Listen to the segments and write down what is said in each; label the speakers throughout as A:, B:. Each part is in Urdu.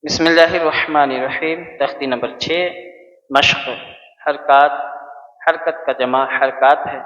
A: بسم اللہ الرحمن الرحیم، تختی نمبر 6، مشق۔ حرکات، حرکت کا جمع حرکات ہے۔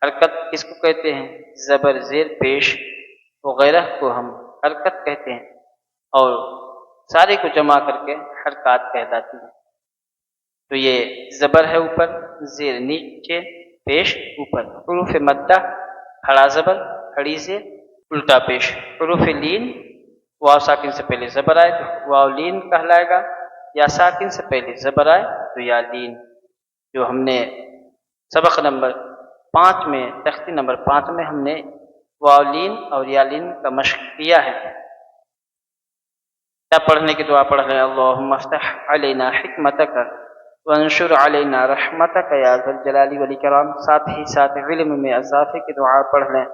A: حرکت کس کو کہتے ہیں؟ زبر، زیر، پیش وغیرہ کو ہم حرکت کہتے ہیں، اور سارے کو جمع کر کے حرکات کہلاتی ہیں۔ تو یہ زبر ہے اوپر، زیر نیچے، پیش اوپر۔ حروف مدہ، کھڑا زبر، کھڑی زیر، الٹا پیش۔ حروف لین، واو ساکن سے پہلے زبر آئے تو واو لین کہلائے گا، یا ساکن سے پہلے زبر آئے تو یا لین۔ جو ہم نے سبق نمبر 5 میں، تختی نمبر 5 میں ہم نے واو لین اور یا لین کا مشق کیا ہے۔ کیا پڑھنے کی دعا پڑھ رہے ہیں؟ اللہم افتح علینا حکمتک وانشر علینا رحمتک یا ذا الجلال والاکرام۔ ساتھ ہی ساتھ علم میں اضافے کی دعا پڑھ لیں۔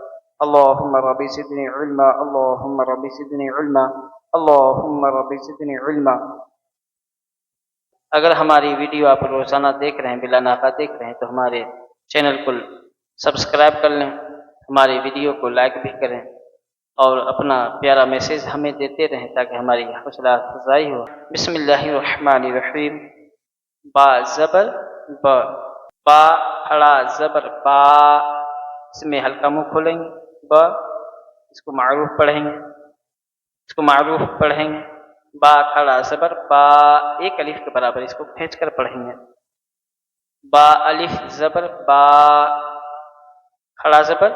A: اللہم ربی زدنی علما، اللہم ربی زدنی علما، اللہم ربی زدنی علما۔ اگر ہماری ویڈیو آپ روزانہ دیکھ رہے ہیں، بلا ناغہ دیکھ رہے ہیں، تو ہمارے چینل کو سبسکرائب کر لیں، ہماری ویڈیو کو لائک بھی کریں، اور اپنا پیارا میسیج ہمیں دیتے رہیں تاکہ ہماری حوصلہ افزائی ہو۔ بسم اللہ الرحمن الرحیم۔ با زبر ب، با کھڑا زبر با، اس میں ہلکا منہ کھولیں گے، ب، اس کو معروف پڑھیں گے، اس کو معروف پڑھیں گے۔ با کھڑا زبر با، ایک الف کے برابر اس کو کھینچ کر پڑھیں گے۔ با الف زبر با، کھڑا زبر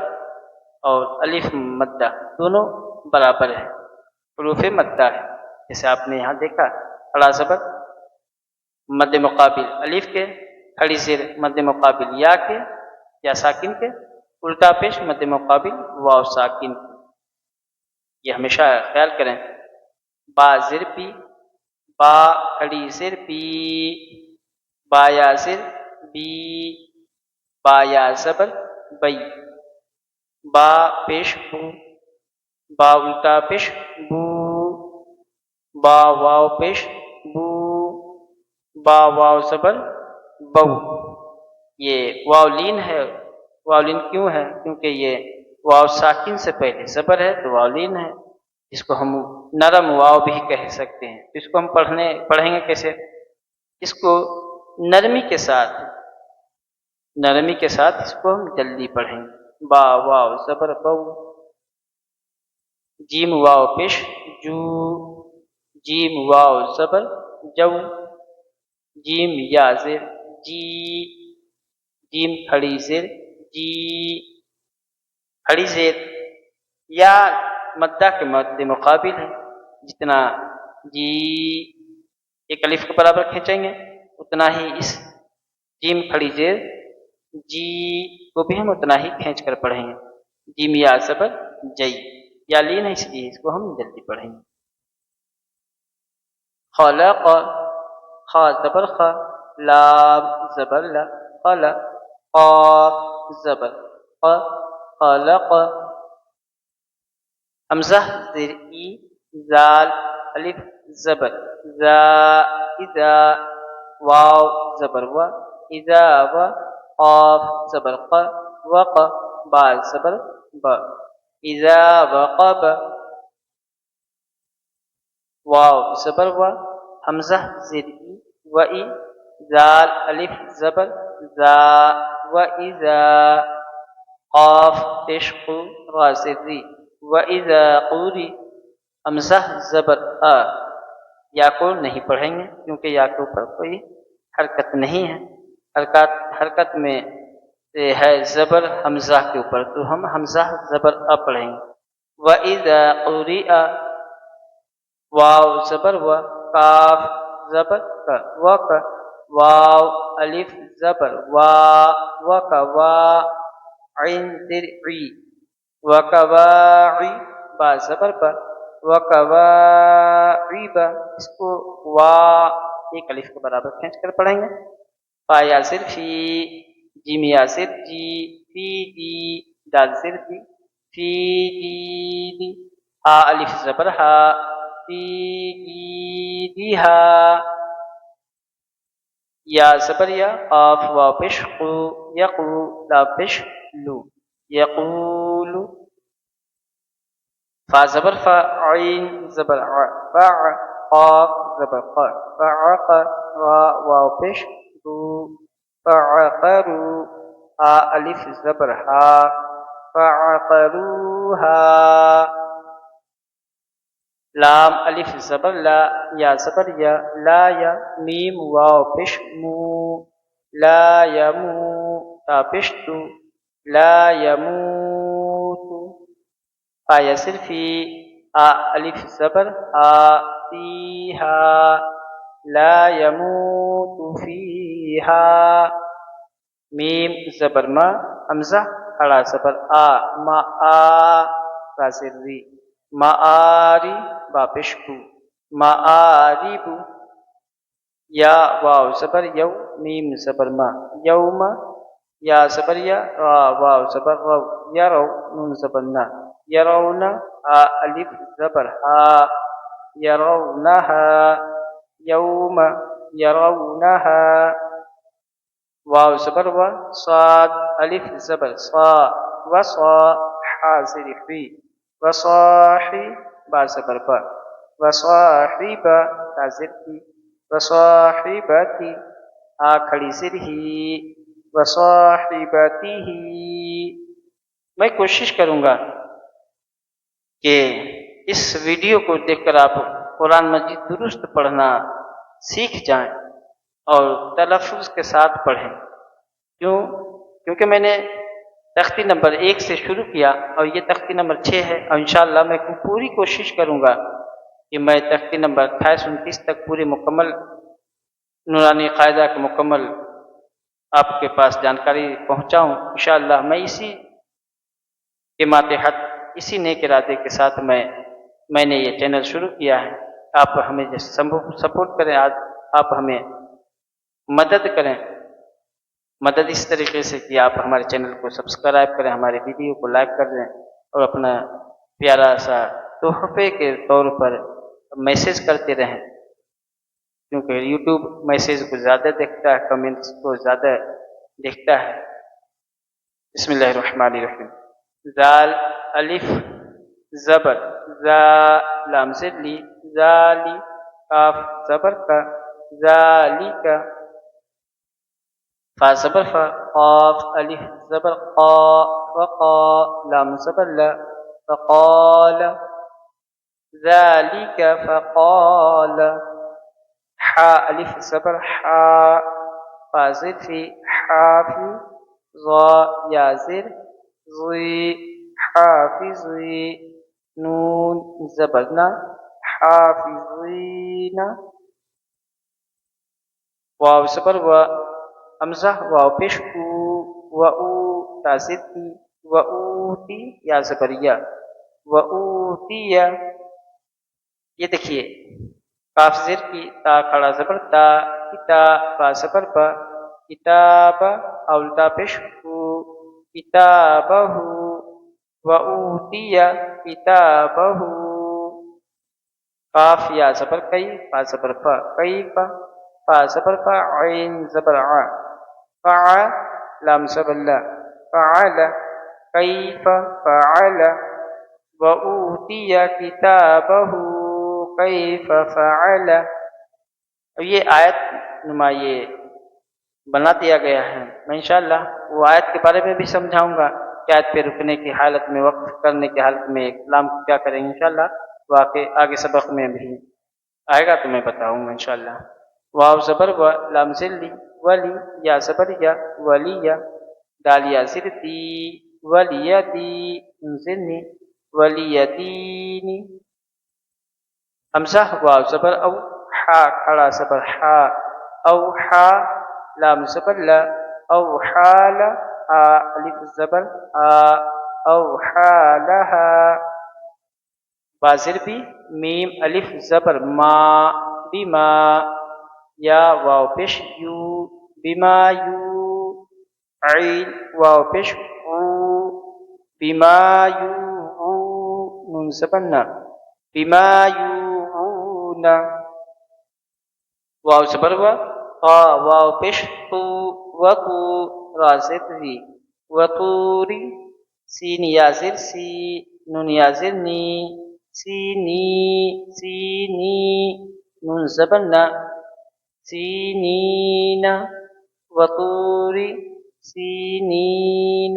A: اور الف مدہ دونوں برابر ہے، حروف مدہ ہے۔ جیسے آپ نے یہاں دیکھا، کھڑا زبر مد مقابل الف کے، کھڑی زیر مد مقابل یا کے یا ساکن کے، الٹا پیش مد مقابل واو ساکن کے۔ یہ ہمیشہ خیال کریں۔ با زیر پی، با کھڑی زیر پی، با یا زیر بی، با یا زبر بئی، با پیش بو، با الٹا پیش بو، با واو پیش بو، با واو زبر بو۔ یہ واو لین ہے۔ واو لین کیوں ہے؟ کیونکہ یہ واو ساکن سے پہلے زبر ہے تو واو لین ہے۔ اس کو ہم نرم واو بھی کہہ سکتے ہیں۔ اس کو ہم پڑھیں گے کیسے؟ اس کو نرمی کے ساتھ، نرمی کے ساتھ اس کو ہم جلدی پڑھیں گے۔ با واو زبر بو، جیم واو پیش جو، جیم واو زبر جو، جیم یا زیر جی، جیم کھڑی زیر جی، کھڑی زیر یا مدہ کے مد مقابل ہے۔ جتنا جی ایک الف کے برابر کھینچیں گے، اتنا ہی اس جیم کھڑی زیر جی کو بھی ہم اتنا ہی کھینچ کر پڑھیں گے۔ جیم یا زبر جئی، یا لین ہے اس لیے اس کو ہم جلدی پڑھیں گے۔ خلق، خا زبر خا، لام زبر لا، خلق، قاف زبر خ، خلق۔ حمزہ زیر ای، زال الف زبر زا، اذا، واو زبر و، اذا و، قاف زبر ق، وق، با زبر ب، اذا وقب، واو زبر و، حمزہ زیر ای و ای، زال الف زبر زا و اذا، قاف پیش قو، را زیر ری و اذا قوری، حمزہ زبر آ۔ یا کو نہیں پڑھیں گے کیونکہ یا کے اوپر کوئی حرکت نہیں ہے۔ حرکت میں ہے زبر حمزہ کے اوپر، تو ہم حمزہ زبر آ پڑھیں گے۔ وَإِذَا قُرِئَ، واو زبر و، کاف زبر کا، وک، واو الف زبر وا، وک وا، عین زیر عی، وکواعی، با زبر با، وکواعب، اس کو وا ایک الف کے برابر کھینچ کر پڑھیں گے۔ فا یا زیر فی، جیم یا زیر جی، فی جی، دال زیر فی، فی جی دی، ہا الف زبر ہا، فی جی دی ہا، یا زبر یا، قاف واو پیش قو، یقو، لا پیش لو، یقولو۔ فا زبر فا، عین زبر ع، فع، قاف زبر ق، فعق، را واو پیش رو، فعقروا، ہا الف زبر ہا، فعقروها، لام الف زبر لا، یا زبر یا، لا یا، میم واو پیش مو، لا یمو، تا پیش تو، لا یموت، آیا صرفی، آ الف زبر آ، فیہا، لا یموت فیہا، میم زبر ما، حمزہ کھڑا زبر آ، ما آ قاصر ری، معاری با پشکو، معاربو، یا واو زبر یو، میم زبر ما، یوم، یا زبر یا، را واو زبر رو، یرو نون زبر نا، یرون، آ الف زبر ہا، یرونہا، یوم یرونہا، واو زبر و، صاد الف زبر صا، وصا، حا زرفی، وصاحی با زبر با، وصاحبہ تا زرفی، وصاحبتی، آ کھڑی زرہی، وصاحبتہ، میں کوشش کروں گا کہ اس ویڈیو کو دیکھ کر آپ قرآن مجید درست پڑھنا سیکھ جائیں اور تلفظ کے ساتھ پڑھیں۔ کیونکہ میں نے تختی نمبر 1 سے شروع کیا اور یہ تختی نمبر 6 ہے، اور انشاءاللہ میں پوری کوشش کروں گا کہ میں تختی نمبر 28 29 تک پوری مکمل نورانی قاعدہ کے مکمل آپ کے پاس جانکاری پہنچاؤں۔ انشاءاللہ میں اسی کے ماتحت، اسی نیک ارادے کے ساتھ میں نے یہ چینل شروع کیا ہے۔ آپ ہمیں سپورٹ کریں، آپ ہمیں مدد کریں، مدد اس طریقے سے کہ آپ ہمارے چینل کو سبسکرائب کریں، ہمارے ویڈیو کو لائک کر دیں اور اپنا پیارا سا تحفے کے طور پر میسیج کرتے رہیں، کیونکہ یوٹیوب میسیج کو زیادہ دیکھتا ہے، کمنٹس کو زیادہ دیکھتا ہے۔ بسم اللہ الرحمن الرحیم، زال الف زبر زا، لام زلی، زالی، کاف زبر کا، ذالک، فا زبر فا، قاف الف زبر قا، وقا، لام زبر لا، فقال، ذالک فقال، حا الف زبر حا، فا زرفی، حافی، ضا یا زر، ضی، حافظی، نون زبرنا، حافظین، واو زبر و، حمزہ واو پیش او، و او تا زدی، و اوتی یا زبریہ، و اوتیہ، یہ دیکھیے کاف زر کی، تا کھڑا زبر تا، کتا با زبر با، کتاب اولتا پیش او، کتابہ، و اوتیہ کتابہ، قاف یا زبر کئی، فا زبر فا، کیف، فا زبر فا، عین زبر ع، فع، لام زبر لا، فعل، کیف فعل، و اوتی کتابہ کیف فعل۔ اب یہ آیت نما یہ بنا دیا گیا ہے، میں انشاءاللہ وہ آیت کے بارے میں بھی سمجھاؤں گا کہ آیت پہ رکنے کی حالت میں، وقف کرنے کی حالت میں کلام کو کیا کریں گے، انشاءاللہ واقع آگے سبق میں بھی آئے گا تو میں بتاؤں گا انشاءاللہ۔ واو زبر و، لام زلی، ولی، یا زبر یا، ولیہ، دال یا زر دی، ولیدی، انزلنی، ولیدینی، حمزہ واو زبر او، حا کھڑا زبر حا، او حا، لام زبر لا، او حال، آ الف زبر آ، او حالہا، بازر بھی، میم الف زبر ما، بما، یا واو پیش یو، بما یو، عین واو پیش او، بما یو، نون زبر نا، بما یوعون، واو زبر و، قا واو پیش تو، وقو، را زر ری، وطوری، سین یا زر سی، نون یا زر نی، سینی سینی نون زبر نا سینین وطور سینین.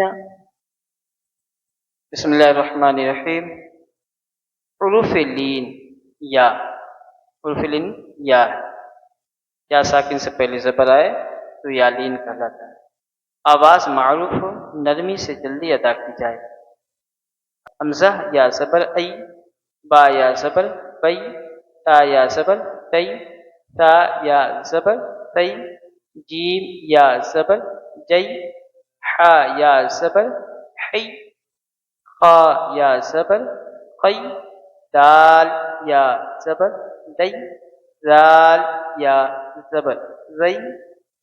A: بسم اللہ الرحمن الرحیم. حروف لین یا حروف لین یا ہے. یا ساکن سے پہلے زبر آئے تو یا لین کہلاتا ہے. آواز معروف ہو نرمی سے جلدی ادا کی جائے. حمزہ یا زبر ای، با یا زبر بئی، تا یا زبر تئی، تا یا زبر تئی، جیم یا زبر جئی، حا یا زبر حی، خا یا زبر قی، دال یا زبر دئی، زال یا زبر زئی،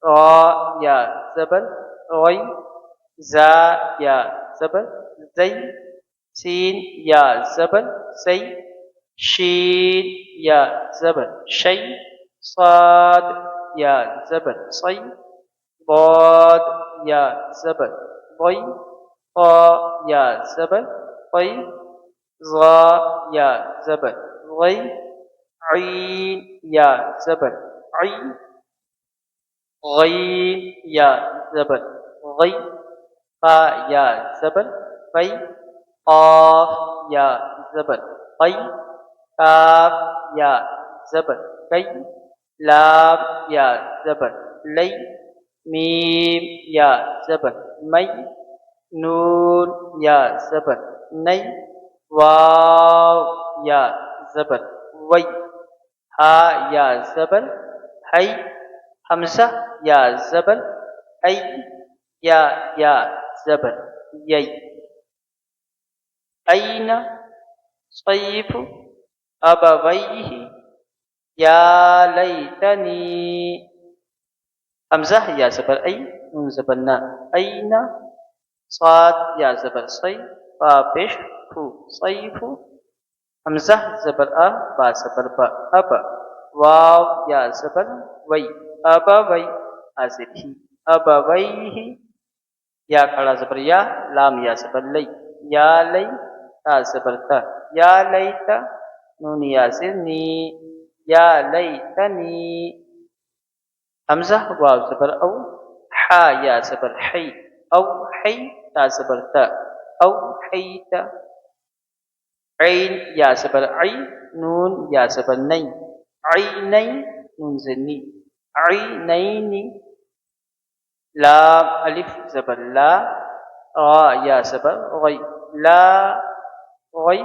A: را یا زبر غی، زا یا زبر زئی، سین یا زبر سی، شین یا زبر شی، صاد یا زبر صی، ضاد یا زبر ضی، طا یا زبر طی، ظا یا زبر ضی، عین یا زبر عی، غین یا زبر غی، قا یا زبر قی، قاف یا زبر قی، کاف یا زبر کئی، لام یا زبر لی، میم یا زبر می، نون یا زبر نئی، واو یا زبر وی، ہا یا زبر ہی، حمزہ یا زبر ای، یا زبر یئی. این صیف ابویہ یا لیتنی، حمزہ یا زبر ای، نون زبر نا اینا، صاد یا زبر صی، فا پیش فو صیفو، حمزہ زبر ا، با زبر با ابا، واو یا زبر وی، ابوی حاضر ہی، ابویہ، یا کھڑا زبر یا، لام یا زبر لی، یا لی، تا زبر تا، یا لیتا، نون یا زر نی، یا لیتنی، حمزہ واو زبر او، حا یا زبر حی، او حی، تا زبر تا، او حیتا، عین یا زبر عی، نون یا زبر نئی، عینی، نون زر نی، عینینی، لام الف زبر لا، غا یا زبر غی، لا غی،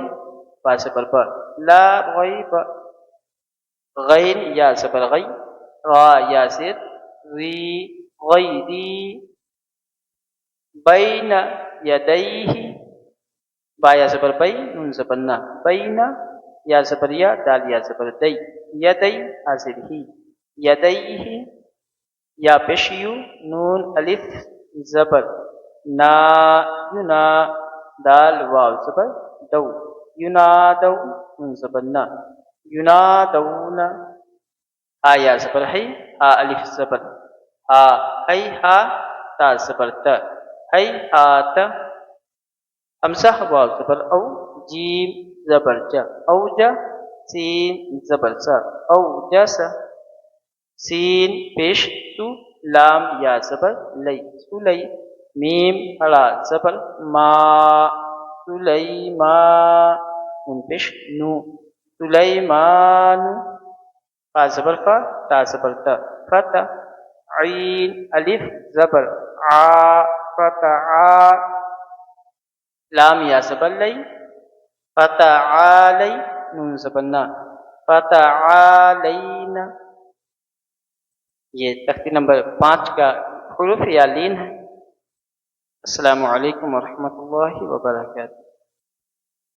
A: با زبر با، لا غی با، غین یا زبر غی، را یا زر ری، غیری، بین یدیہ، با یا زبر بئی، نون زبر نا بینا، یا زبر یا، دال یا زبر دی، یدی حاضر ہی، یدیہ، یا پیش یو، نون الف زبر نا، ینا، دال واو زبر دو، ینادو، نون زبر نا ینادون، ہا یا زبر ہی، ہا الف زبر ہا، ہی ہا، تا زبر تا، ہی ہات، حمزہ واو زبر او، جیم زبر جا، او جا، سین زبر سا، او جاسا، سین پیش تو، لام یا زبر لی، سلی، میم کھڑا زبر ما، سلیما، نون پیش نو، سلیمان، فا زبر فا، تا زبر تا، فتا، عین الف زبر آ، فتعا، لام یا زبر لی، فتعالی، نون زبر نا، فتعالینا. یہ تختی نمبر 5 کا حروف یا لین ہے. السلام علیکم ورحمۃ اللہ وبرکاتہ.